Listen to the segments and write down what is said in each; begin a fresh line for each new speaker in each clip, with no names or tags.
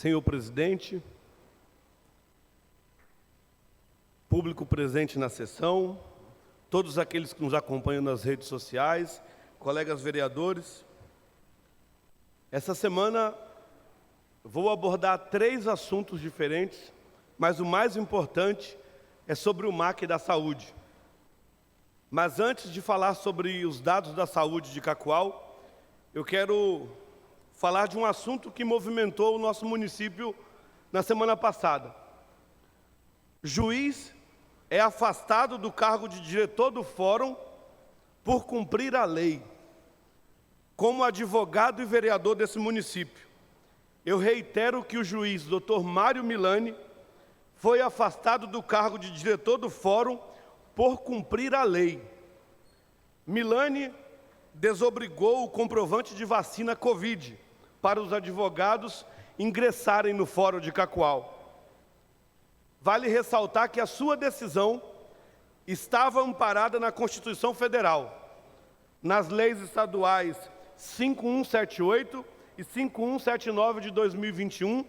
Senhor presidente, público presente na sessão, todos aqueles que nos acompanham nas redes sociais, colegas vereadores, essa semana vou abordar 3 assuntos diferentes, mas o mais importante é sobre o MAC da saúde. Mas antes de falar sobre os dados da saúde de Cacoal, eu quero falar de um assunto que movimentou o nosso município na semana passada. Juiz é afastado do cargo de diretor do fórum por cumprir a lei. Como advogado e vereador desse município, eu reitero que o juiz Dr. Mário Milani foi afastado do cargo de diretor do fórum por cumprir a lei. Milani desobrigou o comprovante de vacina Covid para os advogados ingressarem no fórum de Cacoal. Vale ressaltar que a sua decisão estava amparada na Constituição Federal, nas leis estaduais 5178 e 5179 de 2021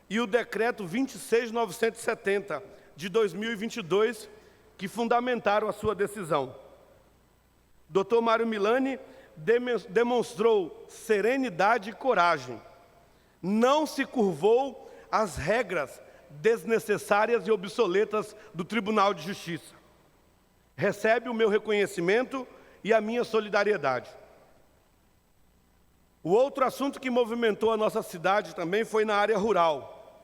e o decreto 26970 de 2022, que fundamentaram a sua decisão. Dr. Mário Milani demonstrou serenidade e coragem. Não se curvou às regras desnecessárias e obsoletas do Tribunal de Justiça. Recebe o meu reconhecimento e a minha solidariedade. O outro assunto que movimentou a nossa cidade também foi na área rural.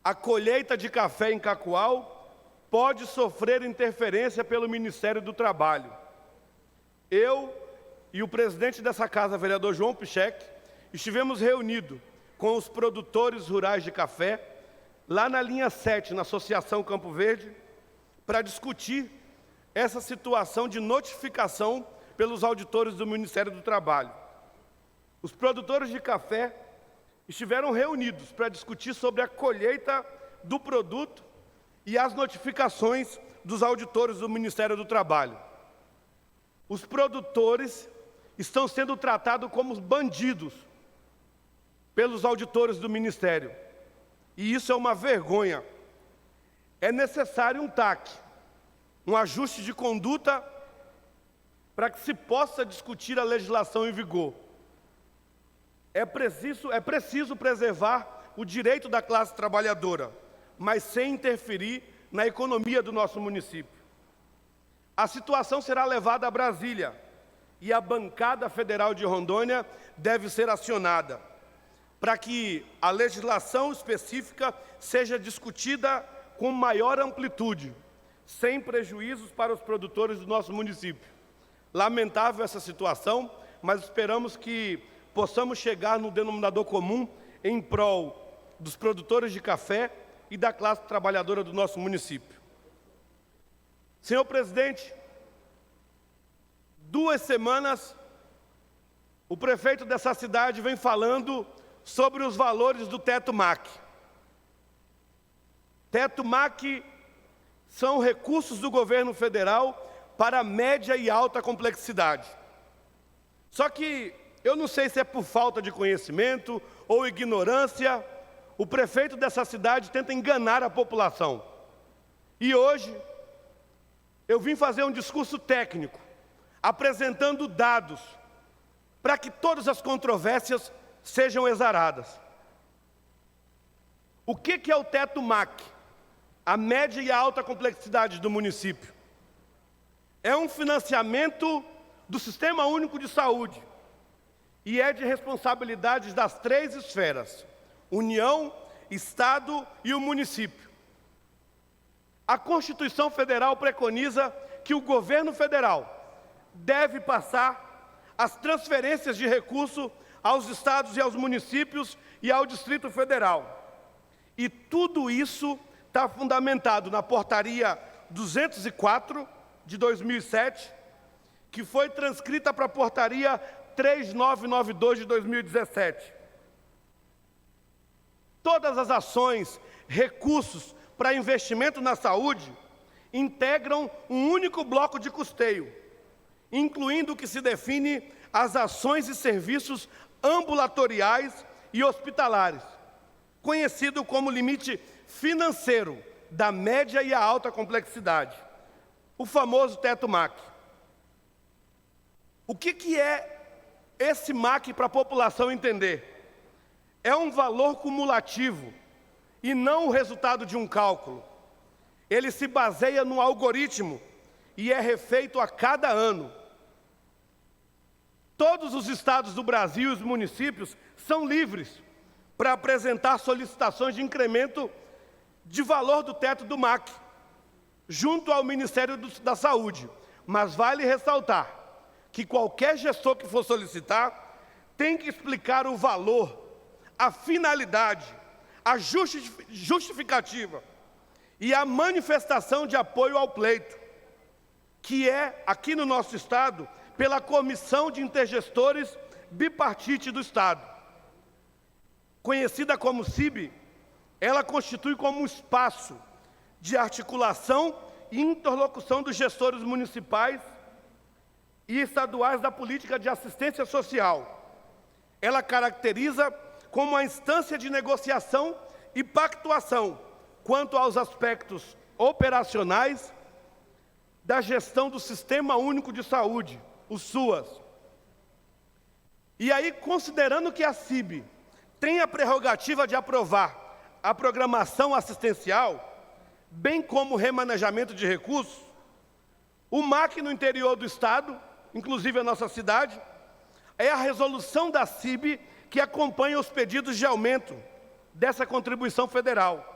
A colheita de café em Cacoal pode sofrer interferência pelo Ministério do Trabalho. Eu e o presidente dessa casa, vereador João Pichek, estivemos reunidos com os produtores rurais de café, lá na linha 7, na Associação Campo Verde, para discutir essa situação de notificação pelos auditores do Ministério do Trabalho. Os produtores de café estiveram reunidos para discutir sobre a colheita do produto e as notificações dos auditores do Ministério do Trabalho. Os produtores estão sendo tratados como bandidos pelos auditores do Ministério. E isso é uma vergonha. É necessário um TAC, um ajuste de conduta, para que se possa discutir a legislação em vigor. É preciso preservar o direito da classe trabalhadora, mas sem interferir na economia do nosso município. A situação será levada a Brasília e a bancada federal de Rondônia deve ser acionada para que a legislação específica seja discutida com maior amplitude, sem prejuízos para os produtores do nosso município. Lamentável essa situação, mas esperamos que possamos chegar no denominador comum em prol dos produtores de café e da classe trabalhadora do nosso município. Senhor presidente, 2 semanas, o prefeito dessa cidade vem falando sobre os valores do teto MAC. Teto MAC são recursos do governo federal para média e alta complexidade. Só que eu não sei se é por falta de conhecimento ou ignorância, o prefeito dessa cidade tenta enganar a população. E hoje, eu vim fazer um discurso técnico, apresentando dados, para que todas as controvérsias sejam exaradas. O que é o teto MAC? A média e a alta complexidade do município. É um financiamento do Sistema Único de Saúde e é de responsabilidade das 3 esferas: União, Estado e o município. A Constituição Federal preconiza que o governo federal deve passar as transferências de recursos aos estados e aos municípios e ao Distrito Federal. E tudo isso está fundamentado na Portaria 204 de 2007, que foi transcrita para a Portaria 3992 de 2017. Todas as ações, recursos para investimento na saúde integram um único bloco de custeio, incluindo o que se define as ações e serviços ambulatoriais e hospitalares. conhecido como limite financeiro da média e a alta complexidade, o famoso teto MAC. O que é esse MAC para a população entender? É um valor cumulativo e não o resultado de um cálculo. Ele se baseia no algoritmo e é refeito a cada ano. Todos os estados do Brasil e os municípios são livres para apresentar solicitações de incremento de valor do teto do MAC, junto ao Ministério da Saúde. Mas vale ressaltar que qualquer gestor que for solicitar tem que explicar o valor, a finalidade, a justificativa e a manifestação de apoio ao pleito, que é, aqui no nosso Estado, pela Comissão de Intergestores Bipartite do Estado. Conhecida como CIB, ela constitui como um espaço de articulação e interlocução dos gestores municipais e estaduais da política de assistência social. Ela caracteriza como a instância de negociação e pactuação quanto aos aspectos operacionais da gestão do Sistema Único de Saúde, o SUAS. E aí, considerando que a CIB tem a prerrogativa de aprovar a programação assistencial, bem como o remanejamento de recursos, o MAC no interior do Estado, inclusive a nossa cidade, é a resolução da CIB que acompanha os pedidos de aumento dessa contribuição federal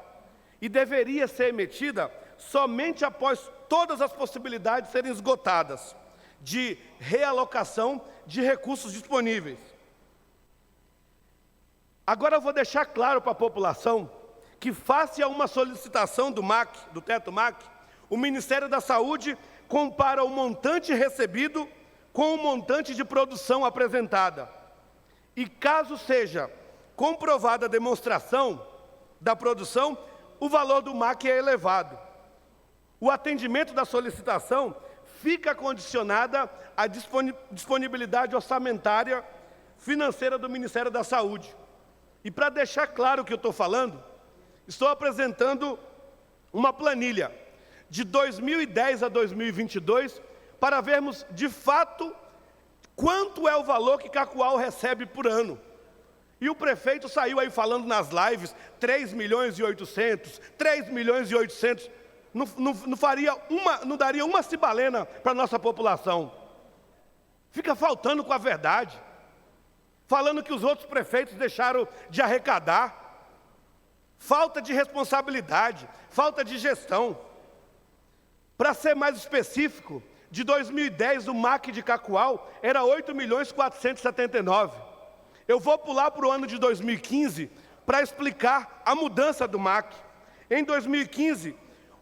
e deveria ser emitida somente após todas as possibilidades serem esgotadas de realocação de recursos disponíveis. Agora eu vou deixar claro para a população que, face a uma solicitação do MAC, do teto MAC, o Ministério da Saúde compara o montante recebido com o montante de produção apresentada. E caso seja comprovada a demonstração da produção, o valor do MAC é elevado. O atendimento da solicitação fica condicionada à disponibilidade orçamentária financeira do Ministério da Saúde. E para deixar claro o que eu estou falando, estou apresentando uma planilha de 2010 a 2022 para vermos de fato quanto é o valor que Cacoal recebe por ano. E o prefeito saiu aí falando nas lives, 3 milhões e 800, 3 milhões e 800, não daria uma cibalena para a nossa população. Fica faltando com a verdade, falando que os outros prefeitos deixaram de arrecadar. Falta de responsabilidade, falta de gestão. Para ser mais específico, de 2010 o MAC de Cacoal era 8.479.000. Eu vou pular para o ano de 2015 para explicar a mudança do MAC. Em 2015,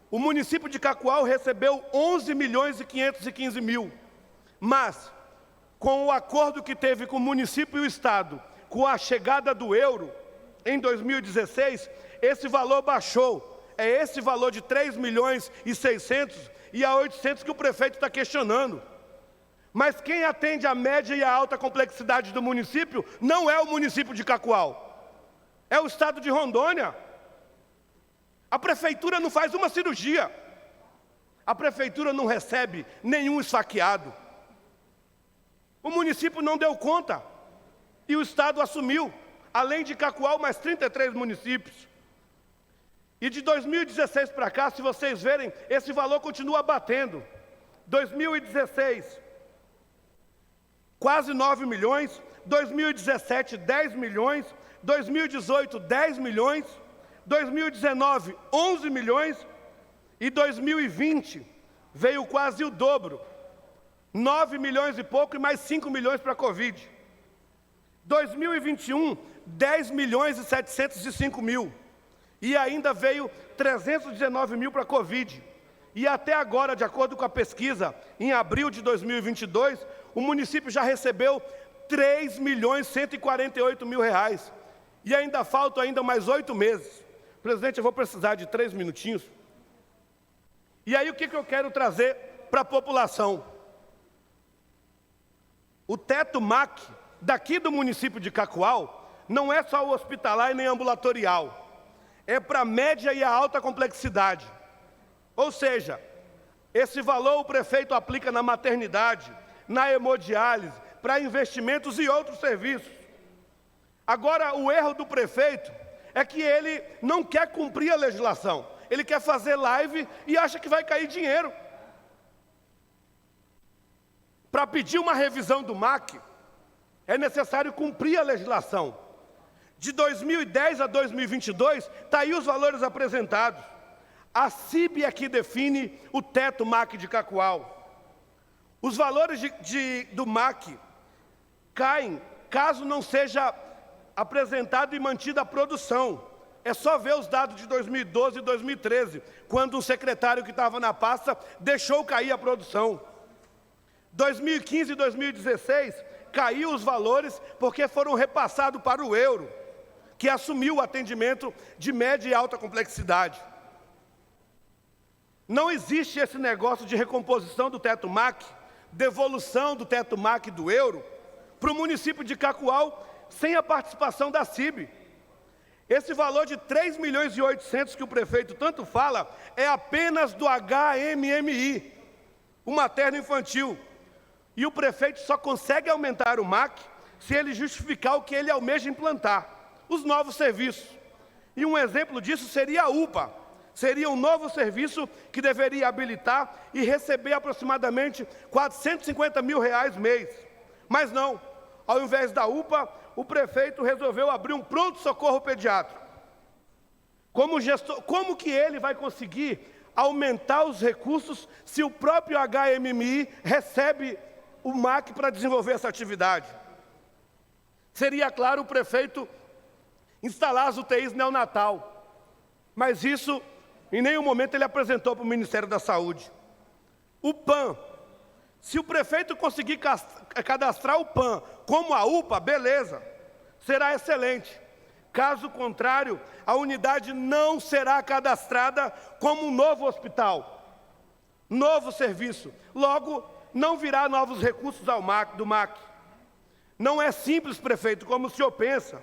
o município de Cacoal recebeu 11.515.000. Mas, com o acordo que teve com o município e o Estado, com a chegada do euro, em 2016, esse valor baixou. É esse valor de 3.600.000 e a 800 que o prefeito está questionando. Mas quem atende a média e a alta complexidade do município não é o município de Cacoal, é o estado de Rondônia. A prefeitura não faz uma cirurgia, a prefeitura não recebe nenhum esfaqueado. O município não deu conta e o estado assumiu, além de Cacoal, mais 33 municípios. E de 2016 para cá, se vocês verem, esse valor continua batendo. 2016, quase 9 milhões, 2017, 10 milhões, 2018, 10 milhões, 2019, 11 milhões, e 2020 veio quase o dobro, 9 milhões e pouco e mais 5 milhões para a Covid. 2021, 10 milhões e 705 mil. E ainda veio 319 mil para a Covid. E até agora, de acordo com a pesquisa, em abril de 2022, o município já recebeu 3 milhões e 148 mil reais. E ainda faltam mais 8 meses. Presidente, eu vou precisar de 3 minutinhos. E aí o que eu quero trazer para a população? O teto MAC, daqui do município de Cacoal, não é só o hospitalar e nem ambulatorial, é para a média e a alta complexidade. Ou seja, esse valor o prefeito aplica na maternidade, na hemodiálise, para investimentos e outros serviços. Agora, o erro do prefeito é que ele não quer cumprir a legislação. Ele quer fazer live e acha que vai cair dinheiro. Para pedir uma revisão do MAC, é necessário cumprir a legislação. De 2010 a 2022, está aí os valores apresentados. A CIB é que define o teto MAC de Cacoal. Os valores do MAC caem caso não seja apresentado e mantida a produção. É só ver os dados de 2012 e 2013, quando o secretário que estava na pasta deixou cair a produção. 2015 e 2016, caiu os valores porque foram repassados para o euro, que assumiu o atendimento de média e alta complexidade. Não existe esse negócio de recomposição do teto MAC, devolução do teto MAC do euro, para o município de Cacoal, sem a participação da CIB. Esse valor de 3 milhões e 800 que o prefeito tanto fala, é apenas do HMMI, o materno infantil. E o prefeito só consegue aumentar o MAC se ele justificar o que ele almeja implantar, os novos serviços. E um exemplo disso seria a UPA. Seria um novo serviço que deveria habilitar e receber aproximadamente R$450 mil mês. Mas não, ao invés da UPA, o prefeito resolveu abrir um pronto-socorro pediátrico. Como gestor, como que ele vai conseguir aumentar os recursos se o próprio HMMI recebe o MAC para desenvolver essa atividade? Seria, claro, o prefeito instalar as UTIs neonatal, mas isso em nenhum momento ele apresentou para o Ministério da Saúde. O PAN, se o prefeito conseguir cadastrar o PAN como a UPA, beleza, será excelente. Caso contrário, a unidade não será cadastrada como um novo hospital, novo serviço. Logo, não virá novos recursos do MAC. Não é simples, prefeito, como o senhor pensa.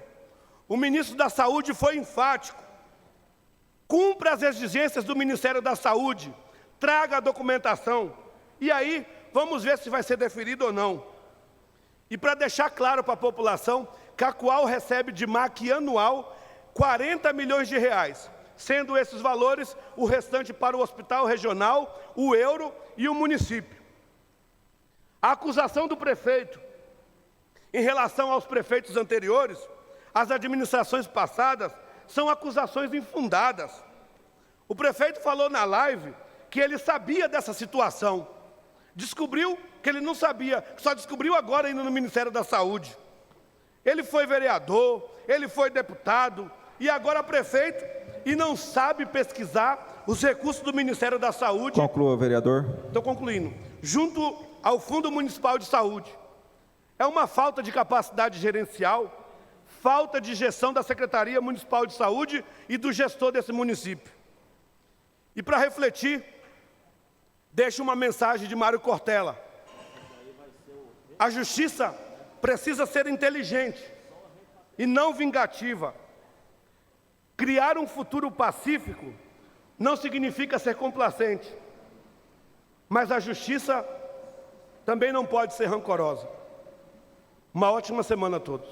O ministro da Saúde foi enfático. Cumpra as exigências do Ministério da Saúde, traga a documentação, e aí vamos ver se vai ser deferido ou não. E para deixar claro para a população, Cacoal recebe de MAC anual R$40 milhões, sendo esses valores o restante para o hospital regional, o euro e o município. A acusação do prefeito em relação aos prefeitos anteriores, às administrações passadas, são acusações infundadas. O prefeito falou na live que ele sabia dessa situação. Descobriu que ele não sabia, só descobriu agora indo no Ministério da Saúde. Ele foi vereador, ele foi deputado e agora prefeito e não sabe pesquisar os recursos do Ministério da Saúde.
Conclua, vereador.
Estou concluindo. Junto ao Fundo Municipal de Saúde. É uma falta de capacidade gerencial, falta de gestão da Secretaria Municipal de Saúde e do gestor desse município. E para refletir, deixo uma mensagem de Mário Cortella. A justiça precisa ser inteligente e não vingativa. Criar um futuro pacífico não significa ser complacente, mas a justiça também não pode ser rancorosa. Uma ótima semana a todos.